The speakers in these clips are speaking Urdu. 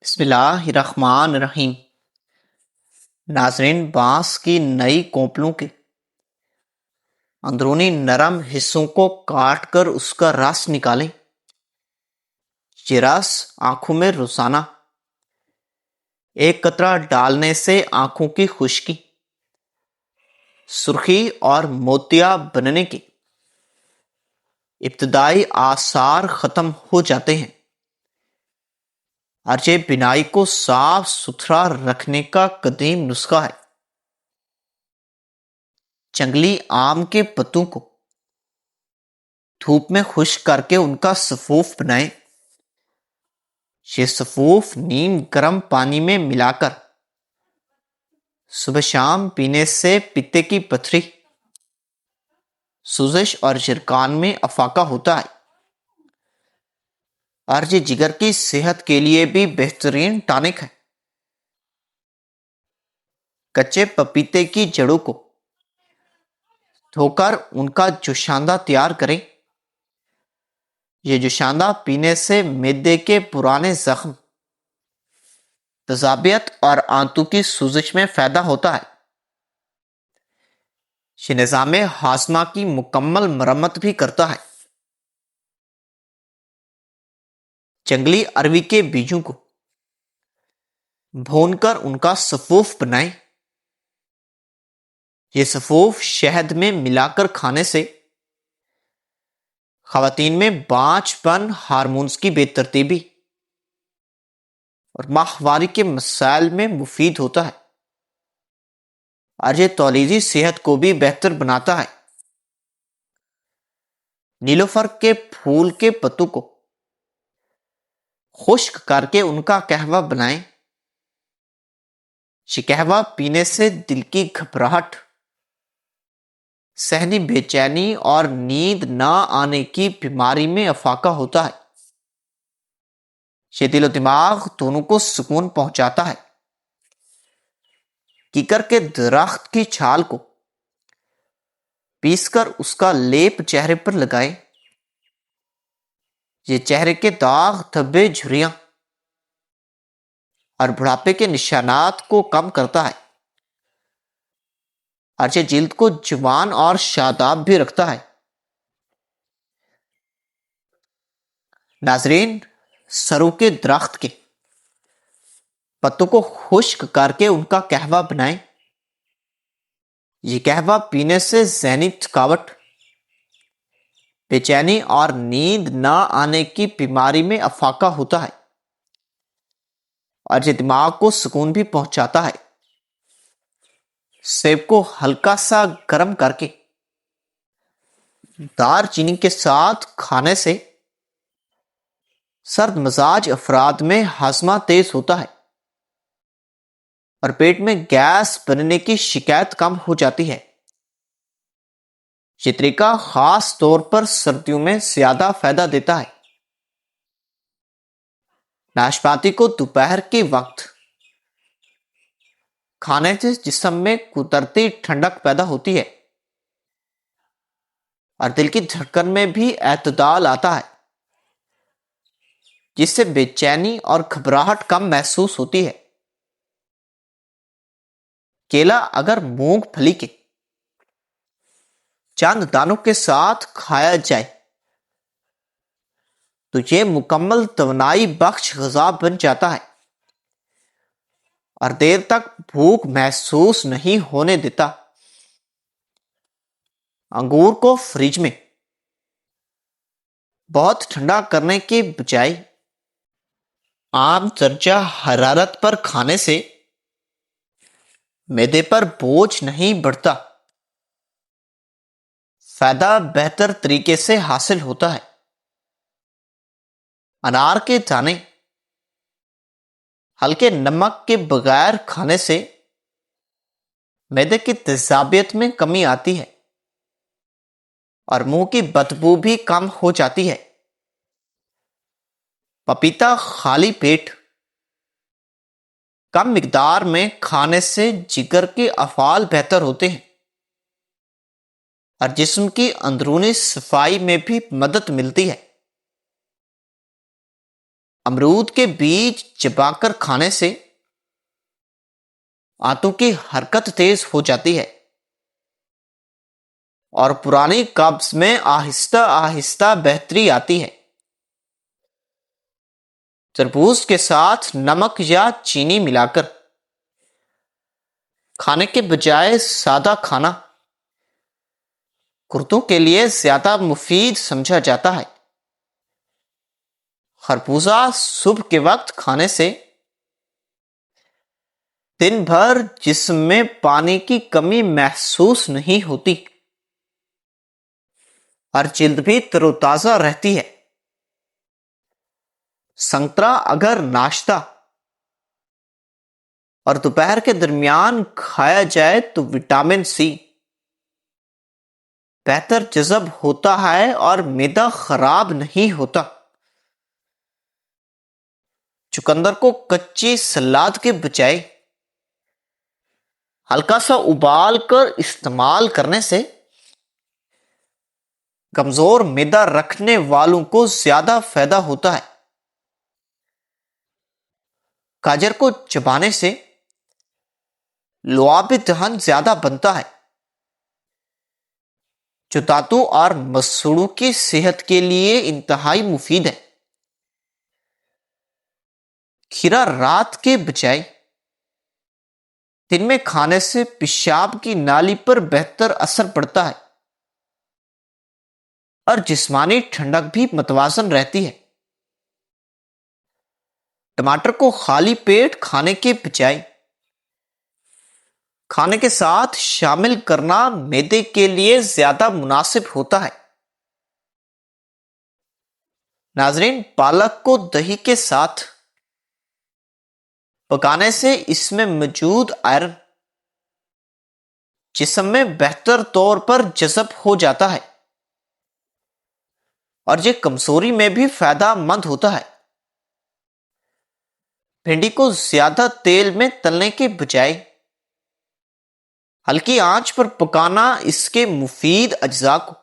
بسم اللہ الرحمن الرحیم۔ ناظرین، بانس کی نئی کونپلوں کے اندرونی نرم حصوں کو کاٹ کر اس کا رس نکالیں۔ یہ رس آنکھوں میں روزانہ ایک قطرہ ڈالنے سے آنکھوں کی خشکی، سرخی اور موتیا بننے کے ابتدائی آثار ختم ہو جاتے ہیں، اور یہ بینائی کو صاف ستھرا رکھنے کا قدیم نسخہ ہے۔ جنگلی آم کے پتوں کو دھوپ میں خشک کر کے ان کا سفوف بنائیں۔ یہ سفوف نیم گرم پانی میں ملا کر صبح شام پینے سے پتے کی پتھری، سوزش اور جرکان میں افاقہ ہوتا ہے، اور یہ جگر کی صحت کے لیے بھی بہترین ٹانک ہے۔ کچے پپیتے کی جڑوں کو دھو کر ان کا جوشاندہ تیار کریں۔ یہ جوشاندہ پینے سے معدے کے پرانے زخم، تذابیت اور آنتوں کی سوزش میں فائدہ ہوتا ہے۔ یہ نظام ہاضمہ کی مکمل مرمت بھی کرتا ہے۔ جنگلی اروی کے بیجوں کو بھون کر ان کا سفوف بنائیں۔ یہ سفوف شہد میں ملا کر کھانے سے خواتین میں بانجھ پن، ہارمونز کی بے ترتیبی اور ماہواری کے مسائل میں مفید ہوتا ہے، اور یہ تولیدی صحت کو بھی بہتر بناتا ہے۔ نیلوفر کے پھول کے پتوں کو خشک کر کے ان کا قہوہ بنائیں۔ یہ قہوہ پینے سے دل کی گھبراہٹ، ذہنی بے چینی اور نیند نہ آنے کی بیماری میں افاقہ ہوتا ہے۔ یہ دل و دماغ دونوں کو سکون پہنچاتا ہے۔ کیکر کے درخت کی چھال کو پیس کر اس کا لیپ چہرے پر لگائیں۔ یہ چہرے کے داغ، دھبے، جھریاں اور بڑھاپے کے نشانات کو کم کرتا ہے، اور یہ جلد کو جوان اور شاداب بھی رکھتا ہے۔ ناظرین، سرو کے درخت کے پتوں کو خشک کر کے ان کا قہوہ بنائیں۔ یہ قہوہ پینے سے ذہنی تھکاوٹ، بے چینی اور نیند نہ آنے کی بیماری میں افاقہ ہوتا ہے، اور یہ دماغ کو سکون بھی پہنچاتا ہے۔ سیب کو ہلکا سا گرم کر کے دار چینی کے ساتھ کھانے سے سرد مزاج افراد میں ہاضمہ تیز ہوتا ہے، اور پیٹ میں گیس بننے کی شکایت کم ہو جاتی ہے۔ یہ طریقہ خاص طور پر سردیوں میں زیادہ فائدہ دیتا ہے۔ ناشپاتی کو دوپہر کے وقت کھانے سے جسم میں قدرتی ٹھنڈک پیدا ہوتی ہے، اور دل کی دھڑکن میں بھی اعتدال آتا ہے، جس سے بے چینی اور گھبراہٹ کم محسوس ہوتی ہے۔ کیلا اگر مونگ پھلی کے چند دانوں کے ساتھ کھایا جائے تو یہ مکمل توانائی بخش غذا بن جاتا ہے، اور دیر تک بھوک محسوس نہیں ہونے دیتا۔ انگور کو فریج میں بہت ٹھنڈا کرنے کے بجائے عام درجہ حرارت پر کھانے سے معدے پر بوجھ نہیں بڑھتا، فائدہ بہتر طریقے سے حاصل ہوتا ہے۔ انار کے دانے ہلکے نمک کے بغیر کھانے سے معدے کی تیزابیت میں کمی آتی ہے، اور منہ کی بدبو بھی کم ہو جاتی ہے۔ پپیتا خالی پیٹ کم مقدار میں کھانے سے جگر کے افعال بہتر ہوتے ہیں، اور جسم کی اندرونی صفائی میں بھی مدد ملتی ہے۔ امرود کے بیج چبا کر کھانے سے آنتوں کی حرکت تیز ہو جاتی ہے اور پرانی قبض میں آہستہ آہستہ بہتری آتی ہے۔ تربوز کے ساتھ نمک یا چینی ملا کر کھانے کے بجائے سادہ کھانا گردوں کے لیے زیادہ مفید سمجھا جاتا ہے۔ خربوزہ صبح کے وقت کھانے سے دن بھر جسم میں پانی کی کمی محسوس نہیں ہوتی اور جلد بھی تر و تازہ رہتی ہے۔ سنترا اگر ناشتہ اور دوپہر کے درمیان کھایا جائے تو وٹامن سی بہتر جذب ہوتا ہے اور معدہ خراب نہیں ہوتا۔ چقندر کو کچی سلاد کے بجائے ہلکا سا ابال کر استعمال کرنے سے کمزور معدہ رکھنے والوں کو زیادہ فائدہ ہوتا ہے۔ گاجر کو چبانے سے لعاب دہن زیادہ بنتا ہے جو دانتوں اور مسوڑوں کی صحت کے لیے انتہائی مفید ہے۔ کھیرا رات کے بجائے دن میں کھانے سے پیشاب کی نالی پر بہتر اثر پڑتا ہے اور جسمانی ٹھنڈک بھی متوازن رہتی ہے۔ ٹماٹر کو خالی پیٹ کھانے کے بجائے کھانے کے ساتھ شامل کرنا معدے کے لیے زیادہ مناسب ہوتا ہے۔ ناظرین، پالک کو دہی کے ساتھ پکانے سے اس میں موجود آئرن جسم میں بہتر طور پر جذب ہو جاتا ہے اور یہ کمزوری میں بھی فائدہ مند ہوتا ہے۔ بھنڈی کو زیادہ تیل میں تلنے کے بجائے ہلکی آنچ پر پکانا اس کے مفید اجزاء کو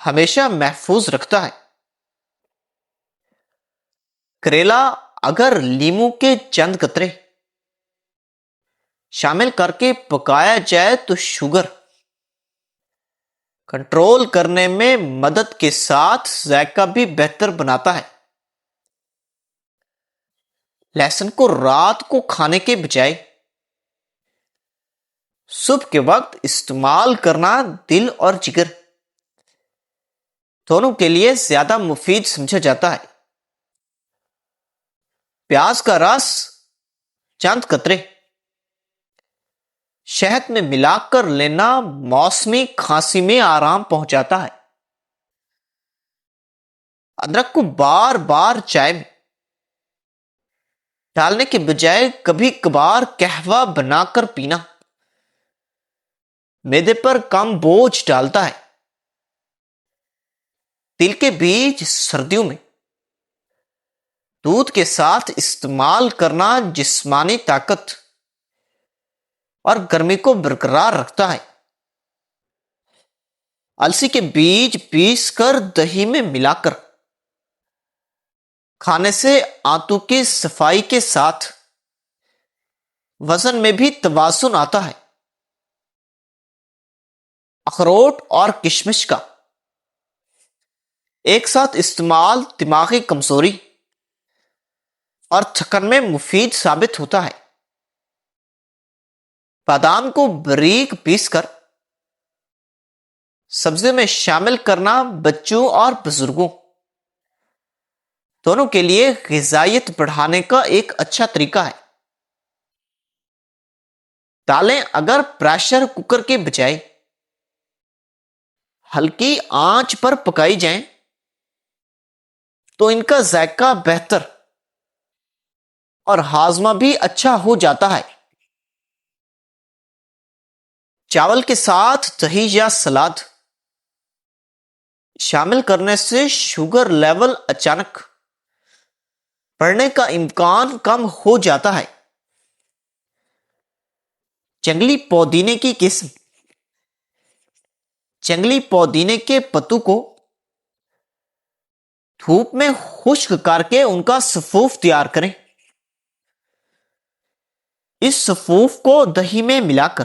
ہمیشہ محفوظ رکھتا ہے۔ کریلا اگر لیموں کے چند قطرے شامل کر کے پکایا جائے تو شوگر کنٹرول کرنے میں مدد کے ساتھ ذائقہ بھی بہتر بناتا ہے۔ لہسن کو رات کو کھانے کے بجائے صبح کے وقت استعمال کرنا دل اور جگر دونوں کے لیے زیادہ مفید سمجھا جاتا ہے۔ پیاز کا رس چند قطرے شہد میں ملا کر لینا موسمی کھانسی میں آرام پہنچاتا ہے۔ ادرک کو بار بار چائے میں ڈالنے کے بجائے کبھی کبھار قہوہ بنا کر پینا معدے پر کم بوجھ ڈالتا ہے۔ تل کے بیج سردیوں میں دودھ کے ساتھ استعمال کرنا جسمانی طاقت اور گرمی کو برقرار رکھتا ہے۔ السی کے بیج پیس کر دہی میں ملا کر کھانے سے آنتوں کی صفائی کے ساتھ وزن میں بھی توازن آتا ہے۔ اخروٹ اور کشمش کا ایک ساتھ استعمال دماغی کمزوری اور تھکن میں مفید ثابت ہوتا ہے۔ بادام کو باریک پیس کر سبزی میں شامل کرنا بچوں اور بزرگوں دونوں کے لیے غذائیت بڑھانے کا ایک اچھا طریقہ ہے۔ دالیں اگر پریشر کوکر کے بجائے ہلکی آنچ پر پکائی جائیں تو ان کا ذائقہ بہتر اور ہاضمہ بھی اچھا ہو جاتا ہے۔ چاول کے ساتھ دہی یا سلاد شامل کرنے سے شوگر لیول اچانک بڑھنے کا امکان کم ہو جاتا ہے۔ جنگلی پودینے کی قسم جنگلی پودینے کے پتوں کو دھوپ میں خشک کر کے ان کا سفوف تیار کریں. اس سفوف کو دہی میں ملا کر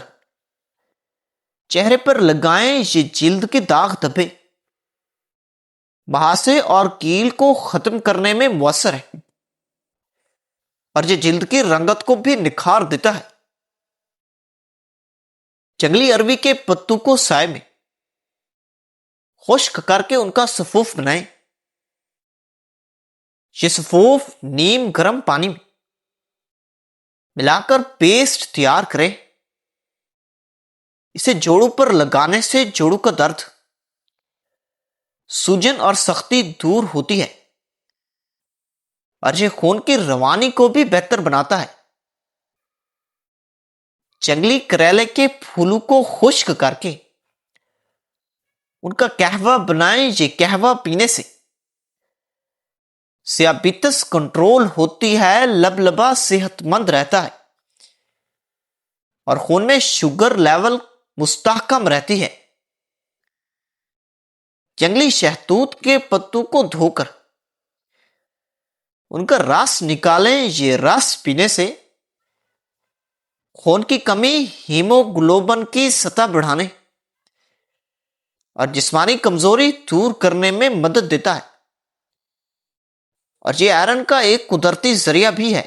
چہرے پر لگائیں. یہ جلد کے داغ دھبے، بہاسے اور کیل کو ختم کرنے میں مؤثر ہے، اور یہ جلد کی رنگت کو بھی نکھار دیتا ہے. جنگلی اروی کے پتوں کو سائے میں خشک کر کے ان کا سفوف بنائیں. یہ سفوف نیم گرم پانی میں ملا کر پیسٹ تیار کریں. اسے جوڑوں پر لگانے سے جوڑوں کا درد، سوجن اور سختی دور ہوتی ہے، اور یہ خون کی روانی کو بھی بہتر بناتا ہے. جنگلی کریلے کے پھولوں کو خشک کر کے ان کا قہوہ بنائیں. یہ قہوہ پینے سے ذیابیطس کنٹرول ہوتی ہے، لبلبا صحت مند رہتا ہے، اور خون میں شوگر لیول مستحکم رہتی ہے. جنگلی شہتوت کے پتوں کو دھو کر ان کا رس نکالیں. یہ رس پینے سے خون کی کمی، ہیموگلوبن کی سطح بڑھانے اور جسمانی کمزوری دور کرنے میں مدد دیتا ہے، اور یہ آئرن کا ایک قدرتی ذریعہ بھی ہے.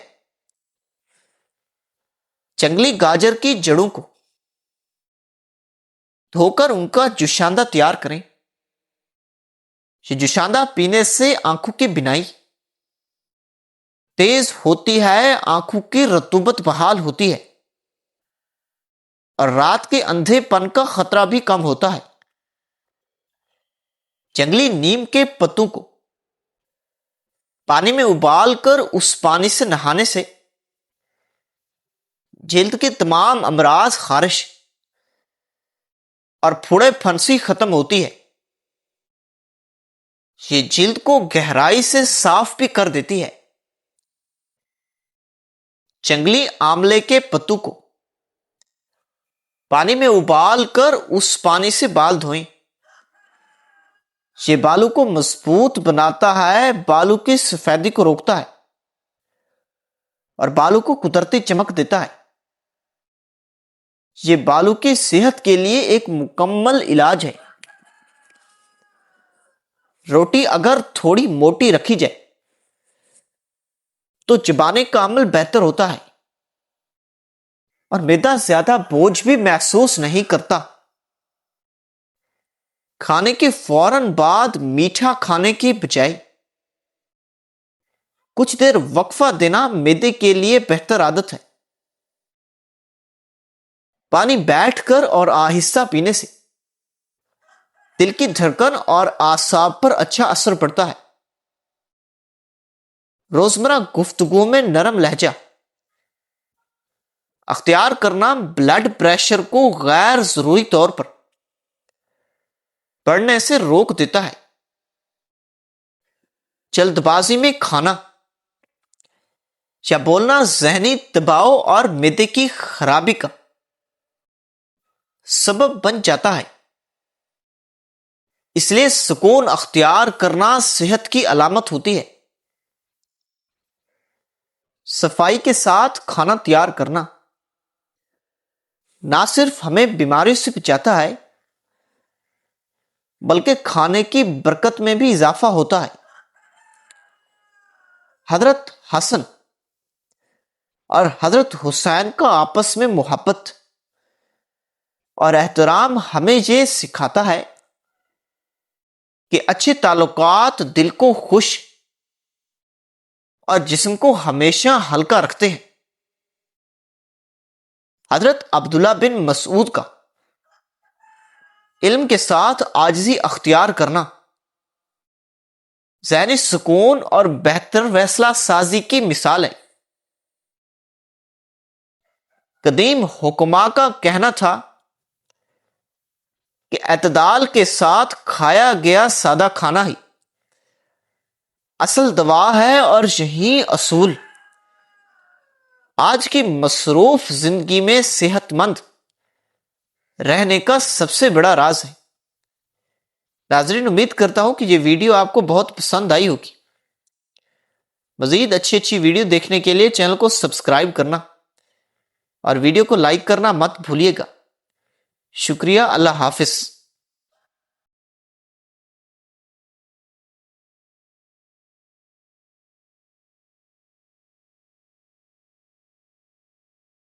جنگلی گاجر کی جڑوں کو دھو کر ان کا جوشاندہ تیار کریں. یہ جوشاندہ پینے سے آنکھوں کی بینائی تیز ہوتی ہے، آنکھوں کی رطوبت بحال ہوتی ہے، اور رات کے اندھے پن کا خطرہ بھی کم ہوتا ہے. جنگلی نیم کے پتوں کو پانی میں ابال کر اس پانی سے نہانے سے جلد کے تمام امراض، خارش اور پھوڑے پھنسی ختم ہوتی ہے. یہ جلد کو گہرائی سے صاف بھی کر دیتی ہے. جنگلی آملے کے پتوں کو پانی میں ابال کر اس پانی سے بال دھوئیں. یہ بالوں کو مضبوط بناتا ہے، بالوں کی سفیدی کو روکتا ہے، اور بالوں کو قدرتی چمک دیتا ہے. یہ بالوں کی صحت کے لیے ایک مکمل علاج ہے. روٹی اگر تھوڑی موٹی رکھی جائے تو چبانے کا عمل بہتر ہوتا ہے، اور معدہ زیادہ بوجھ بھی محسوس نہیں کرتا. کھانے کے فوراً بعد میٹھا کھانے کی بجائے کچھ دیر وقفہ دینا معدے کے لیے بہتر عادت ہے. پانی بیٹھ کر اور آہستہ پینے سے دل کی دھڑکن اور اعصاب پر اچھا اثر پڑتا ہے. روزمرہ گفتگو میں نرم لہجہ اختیار کرنا بلڈ پریشر کو غیر ضروری طور پر بڑھنے سے روک دیتا ہے. جلد بازی میں کھانا یا بولنا ذہنی دباؤ اور معدے کی خرابی کا سبب بن جاتا ہے. اس لیے سکون اختیار کرنا صحت کی علامت ہوتی ہے. صفائی کے ساتھ کھانا تیار کرنا نہ صرف ہمیں بیماریوں سے بچاتا ہے بلکہ کھانے کی برکت میں بھی اضافہ ہوتا ہے. حضرت حسن اور حضرت حسین کا آپس میں محبت اور احترام ہمیں یہ سکھاتا ہے کہ اچھے تعلقات دل کو خوش اور جسم کو ہمیشہ ہلکا رکھتے ہیں. حضرت عبداللہ بن مسعود کا علم کے ساتھ عاجزی اختیار کرنا ذہنی سکون اور بہتر فیصلہ سازی کی مثال ہے. قدیم حکماء کا کہنا تھا کہ اعتدال کے ساتھ کھایا گیا سادہ کھانا ہی اصل دوا ہے، اور یہی اصول آج کی مصروف زندگی میں صحت مند رہنے کا سب سے بڑا راز ہے. ناظرین امید کرتا ہوں کہ یہ ویڈیو آپ کو بہت پسند آئی ہوگی۔ مزید اچھی ویڈیو دیکھنے کے لیے چینل کو سبسکرائب کرنا اور ویڈیو کو لائک کرنا مت بھولیے گا۔ شکریہ، اللہ حافظ۔